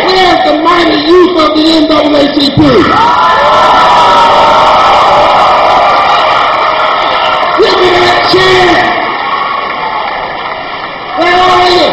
Where's the mighty youth of the NAACP? Give me that chance. Where are you?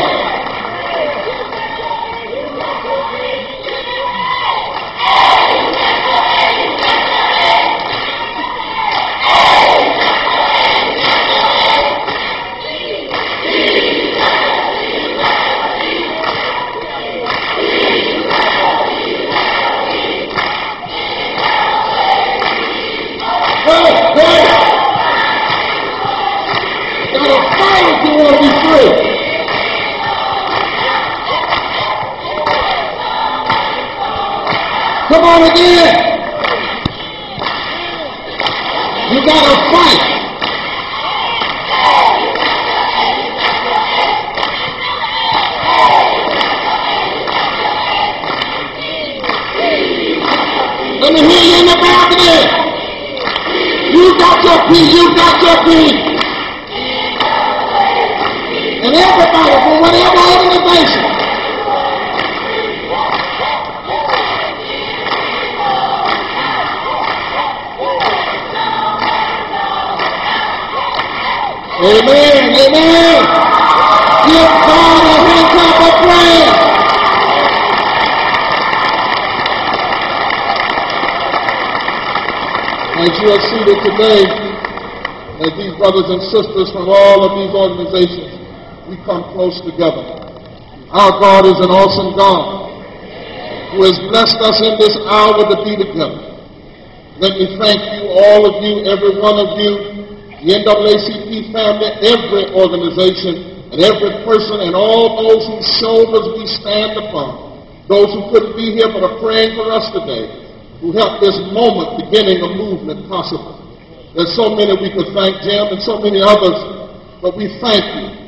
Come on again. You gotta fight. Let me hear you in the balcony. You got your piece, you got your piece. And everybody from whatever organization. Amen, amen. Give God a hand clap of praise. As you are seated today, as these brothers and sisters from all of these organizations, we come close together. Our God is an awesome God who has blessed us in this hour to be together. Let me thank you, all of you, every one of you, the NAACP family, every organization, and every person, and all those whose shoulders we stand upon, those who couldn't be here but are praying for us today, who helped this moment beginning a movement possible. There's so many we could thank, Jim, and so many others, but we thank you.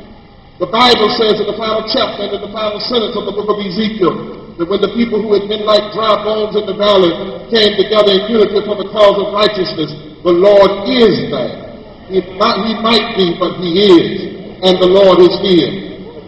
The Bible says in the final chapter and in the final sentence of the book of Ezekiel that when the people who had been like dry bones in the valley came together in unity for the cause of righteousness, the Lord is there. He might be, but he is, and the Lord is here.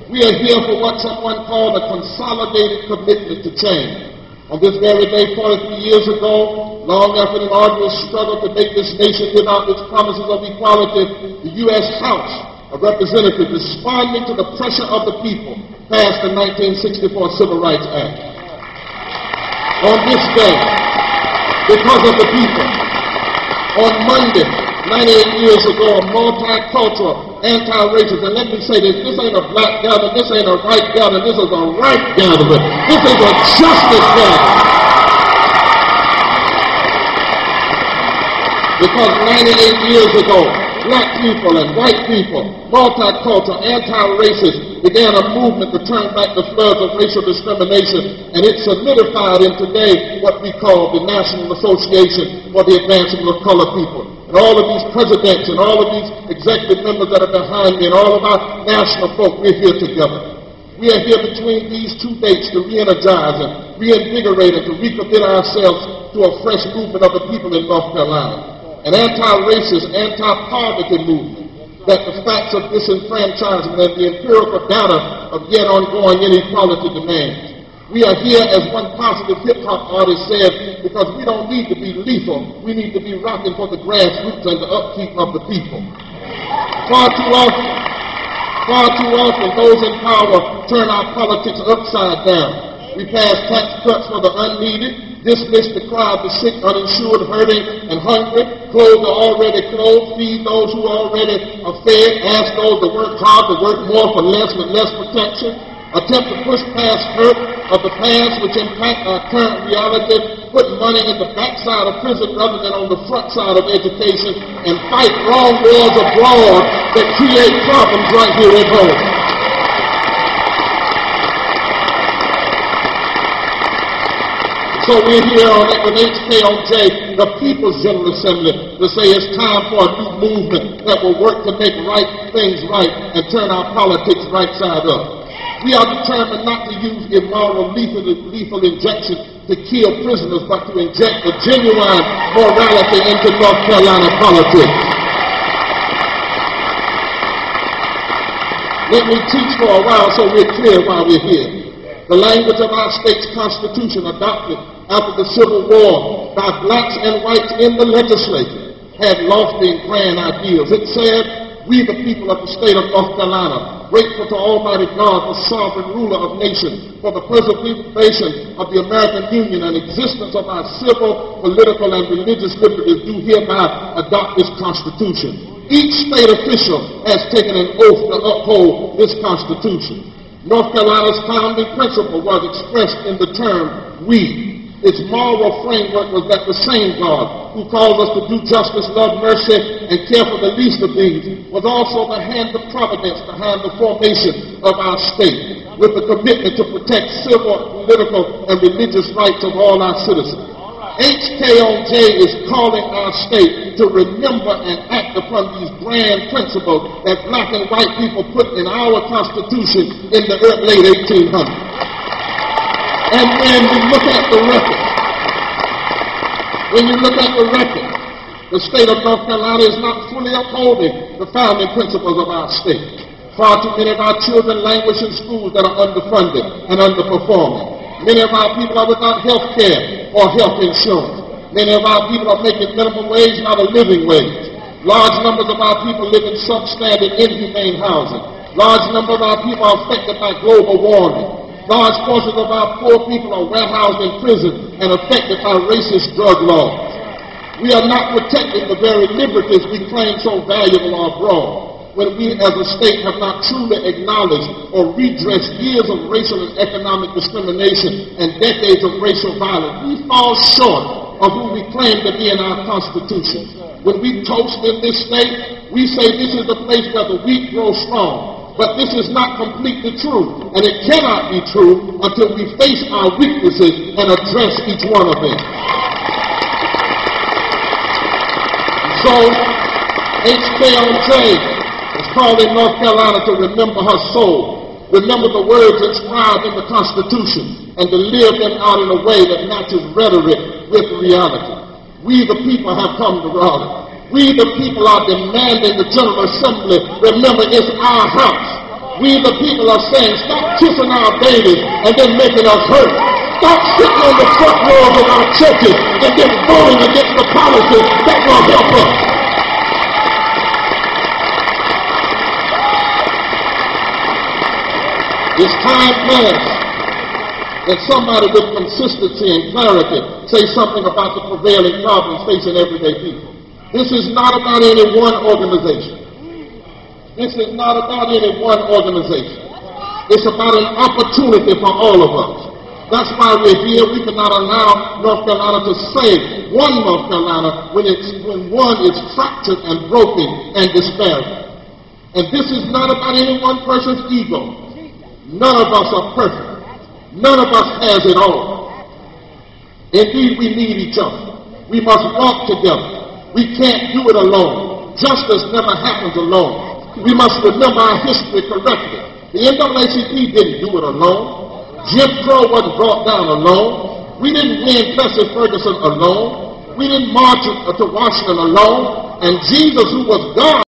We are here for what someone called a consolidated commitment to change. On this very day, 43 years ago, long after the arduous struggle to make this nation live out its promises of equality, the U.S. House of Representatives, responding to the pressure of the people, passed the 1964 Civil Rights Act. On this day, because of the people, on Monday, 98 years ago, a multicultural, anti-racist, and let me say this ain't a black gathering, this ain't a white gathering, this is a right gathering. This is a justice gathering. Because 98 years ago, black people and white people, multicultural, anti-racist, began a movement to turn back the floods of racial discrimination, and it solidified in today what we call the National Association for the Advancement of Colored People. And all of these presidents and all of these executive members that are behind me and all of our national folk, we're here together. We are here between these two dates to re-energize and reinvigorate and to recommit ourselves to a fresh movement of the people in North Carolina. An anti-racist, anti-poverty movement that the facts of disenfranchisement and the empirical data of yet ongoing inequality demands. We are here, as one positive hip-hop artist said, because we don't need to be lethal. We need to be rocking for the grassroots and the upkeep of the people. Far too often, those in power turn our politics upside down. We pass tax cuts for the unneeded, dismiss the cry of the sick, uninsured, hurting, and hungry, clothe the already clothed, feed those who already are fed, ask those to work hard, to work more for less with less protection, attempt to push past hurt of the past which impact our current reality, put money in the backside of prison rather than on the front side of education, and fight wrong wars abroad that create problems right here at home. So we're here with HKOJ, the People's General Assembly, to say it's time for a new movement that will work to make right things right and turn our politics right side up. We are determined not to use immoral lethal injections to kill prisoners, but to inject a genuine morality into North Carolina politics. Let me teach for a while so we're clear why we're here. The language of our state's constitution, adopted after the Civil War by blacks and whites in the legislature, had lofty and grand ideals. It said, "We, the people of the state of North Carolina, grateful to Almighty God, the sovereign ruler of nations, for the preservation of the American Union and existence of our civil, political, and religious liberties, do hereby adopt this Constitution." Each state official has taken an oath to uphold this Constitution. North Carolina's founding principle was expressed in the term "we." Its moral framework was that the same God who calls us to do justice, love, mercy, and care for the least of these was also the hand of providence behind the formation of our state, with the commitment to protect civil, political, and religious rights of all our citizens. HKOJ is calling our state to remember and act upon these grand principles that black and white people put in our Constitution in the late 1800s. And when you look at the record, the state of North Carolina is not fully upholding the founding principles of our state. Far too many of our children languish in schools that are underfunded and underperforming. Many of our people are without health care or health insurance. Many of our people are making minimum wage, not a living wage. Large numbers of our people live in substandard, inhumane housing. Large number of our people are affected by global warming. Large portions of our poor people are warehoused in prison and affected by racist drug laws. We are not protecting the very liberties we claim so valuable abroad, when we as a state have not truly acknowledged or redressed years of racial and economic discrimination and decades of racial violence. We fall short of who we claim to be in our Constitution. When we toast in this state, we say this is the place where the weak grow strong. But this is not completely true, and it cannot be true until we face our weaknesses and address each one of them. So, HKOJ is calling North Carolina to remember her soul, remember the words inscribed in the Constitution, and to live them out in a way that matches rhetoric with reality. We the people have come to rally. We the people are demanding the General Assembly remember it's our house. We the people are saying stop kissing our babies and then making us hurt. Stop sitting on the front rows of our churches and then voting against the policies that will help us. It's time past that somebody with consistency and clarity say something about the prevailing problems facing everyday people. This is not about any one organization. This is not about any one organization. It's about an opportunity for all of us. That's why we're here. We cannot allow North Carolina to say one North Carolina when one is fractured and broken and disparate. And this is not about any one person's ego. None of us are perfect. None of us has it all. Indeed, we need each other. We must walk together. We can't do it alone. Justice never happens alone. We must remember our history correctly. The NAACP didn't do it alone. Jim Crow wasn't brought down alone. We didn't win Plessy Ferguson alone. We didn't march to Washington alone. And Jesus, who was God,